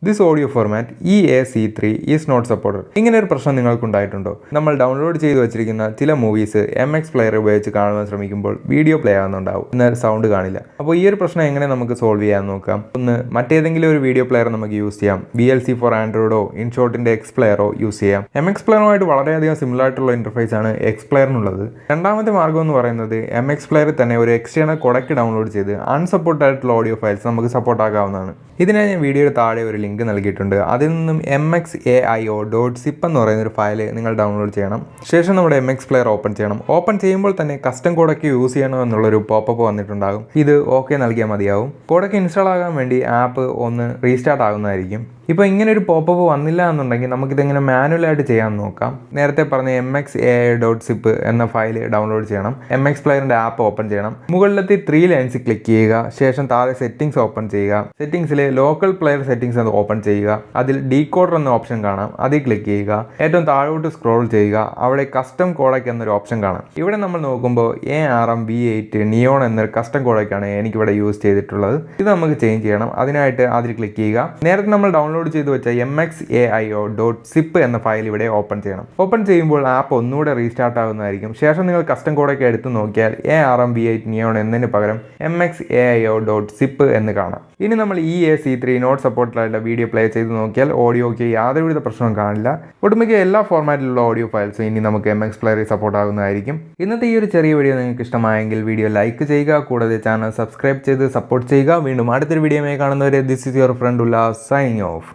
This audio format EAC3 is not supported. ഇങ്ങനെ ഒരു പ്രശ്നം നിങ്ങൾക്കുണ്ടായിട്ടുണ്ടോ? നമ്മൾ ഡൗൺലോഡ് ചെയ്തു വെച്ചിരിക്കുന്ന ചില മൂവീസ് MX പ്ലെയർ ഉപയോഗിച്ച് കാണുവാൻ ശ്രമിക്കുമ്പോൾ വീഡിയോ പ്ലേ ആവുന്നുണ്ടാവും, എന്നാൽ സൗണ്ട് കാണില്ല. അപ്പോൾ ഈ ഒരു പ്രശ്നം എങ്ങനെ നമുക്ക് സോൾവ് ചെയ്യാൻ നോക്കാം. ഒന്ന്, മറ്റേതെങ്കിലും ഒരു വീഡിയോ പ്ലെയർ നമുക്ക് യൂസ് ചെയ്യാം. VLC for ആൻഡ്രോയിഡോ ഇൻഷോട്ടിന്റെ X പ്ലെയറോ യൂസ് ചെയ്യാം. MX പ്ലെയറുമായിട്ട് വളരെയധികം സിമിലർ ആയിട്ടുള്ള ഇന്റർഫേസ് ആണ് X പ്ലെയറിനുള്ളത്. രണ്ടാമത്തെ മാർഗ്ഗം എന്ന് പറയുന്നത് MX പ്ലെയറിൽ തന്നെ ഒരു എക്സ്റ്റേണൽ കൊഡക്ക് ഡൗൺലോഡ് ചെയ്ത് അൺസപ്പോർട്ടഡ് ആയിട്ടുള്ള ഓഡിയോ ഫയൽസ് നമുക്ക് സപ്പോർട്ട് ആക്കാവുന്നതാണ്. ഇതിനായി ഞാൻ വീഡിയോയുടെ താഴെ ഒരു ലിങ്ക് നൽകിയിട്ടുണ്ട്. അതിൽ നിന്നും mxaio.zip എന്ന് പറയുന്ന ഒരു ഫയൽ നിങ്ങൾ ഡൗൺലോഡ് ചെയ്യണം. ശേഷം നമ്മുടെ MX പ്ലെയർ ഓപ്പൺ ചെയ്യണം. ഓപ്പൺ ചെയ്യുമ്പോൾ തന്നെ കസ്റ്റം കോഡൊക്കെ യൂസ് ചെയ്യണം എന്നുള്ളൊരു പോപ്പപ്പ് വന്നിട്ടുണ്ടാകും. ഇത് ഓക്കെ നൽകിയാൽ മതിയാവും. കോഡൊക്കെ ഇൻസ്റ്റാൾ ആകാൻ വേണ്ടി ആപ്പ് ഒന്ന് റീസ്റ്റാർട്ട് ആകുന്നതായിരിക്കും. ഇപ്പോൾ ഇങ്ങനെ ഒരു പോപ്പപ്പ് വന്നില്ല എന്നുണ്ടെങ്കിൽ നമുക്കിതെങ്ങനെ മാനുവലായിട്ട് ചെയ്യാൻ നോക്കാം. നേരത്തെ പറഞ്ഞ mxaio.zip എന്ന ഫയൽ ഡൗൺലോഡ് ചെയ്യണം. MX പ്ലെയറിൻ്റെ ആപ്പ് ഓപ്പൺ ചെയ്യണം. മുകളിലത്തെ 3 ലൈൻസ് ക്ലിക്ക് ചെയ്യുക. ശേഷം താഴെ സെറ്റിംഗ്സ് ഓപ്പൺ ചെയ്യുക. സെറ്റിംഗ്സിൽ ലോക്കൽ പ്ലെയർ സെറ്റിംഗ്സ് എന്ന് ഓപ്പൺ ചെയ്യുക. അതിൽ ഡീകോഡർ എന്ന ഓപ്ഷൻ കാണാം, അതിൽ ക്ലിക്ക് ചെയ്യുക. ഏറ്റവും താഴോട്ട് സ്ക്രോൾ ചെയ്യുക. അവിടെ കസ്റ്റം കോഡക്ക് എന്നൊരു ഓപ്ഷൻ കാണാം. ഇവിടെ നമ്മൾ നോക്കുമ്പോൾ ARMv8 നിയോൺ എന്നൊരു കസ്റ്റം കോഡക്കാണ് എനിക്കിവിടെ യൂസ് ചെയ്തിട്ടുള്ളത്. ഇത് നമുക്ക് ചേഞ്ച് ചെയ്യണം. അതിനായിട്ട് അതിൽ ക്ലിക്ക് ചെയ്യുക. നേരത്തെ നമ്മൾ ഡൗൺലോഡ് ചെയ്ത് വെച്ച mxaio.zip എന്ന ഫയൽ ഇവിടെ ഓപ്പൺ ചെയ്യണം. ഓപ്പൺ ചെയ്യുമ്പോൾ ആപ്പ് ഒന്നുകൂടെ റീസ്റ്റാർട്ട് ആകുന്നതായിരിക്കും. ശേഷം നിങ്ങൾ കസ്റ്റം കോഡൊക്കെ എടുത്ത് നോക്കിയാൽ ARMv8 നിയോൺ എന്നതിന് പകരം mxaio.zip എന്ന് കാണാം. ഇനി നമ്മൾ EAC3 നോട്ട് സപ്പോർട്ടഡ് ആയിട്ടുള്ള വീഡിയോ പ്ലേ ചെയ്ത് നോക്കിയാൽ ഓഡിയോയ്ക്ക് യാതൊരുവിധ പ്രശ്നവും കാണില്ല. ഒട്ടുമിക്ക എല്ലാ ഫോർമാറ്റിലുള്ള ഓഡിയോ ഫയൽസും ഇനി നമുക്ക് MX പ്ലെയറിൽ സപ്പോർട്ട് ആകുന്നതായിരിക്കും. ഇന്നത്തെ ഈ ഒരു ചെറിയ വീഡിയോ നിങ്ങൾക്ക് ഇഷ്ടമായെങ്കിൽ വീഡിയോ ലൈക്ക് ചെയ്യുക. കൂടാതെ ചാനൽ സബ്സ്ക്രൈബ് ചെയ്ത് സപ്പോർട്ട് ചെയ്യുക. വീണ്ടും അടുത്തൊരു വീഡിയോയുമായി കാണുന്നവരെ this is your friend Ullas signing off.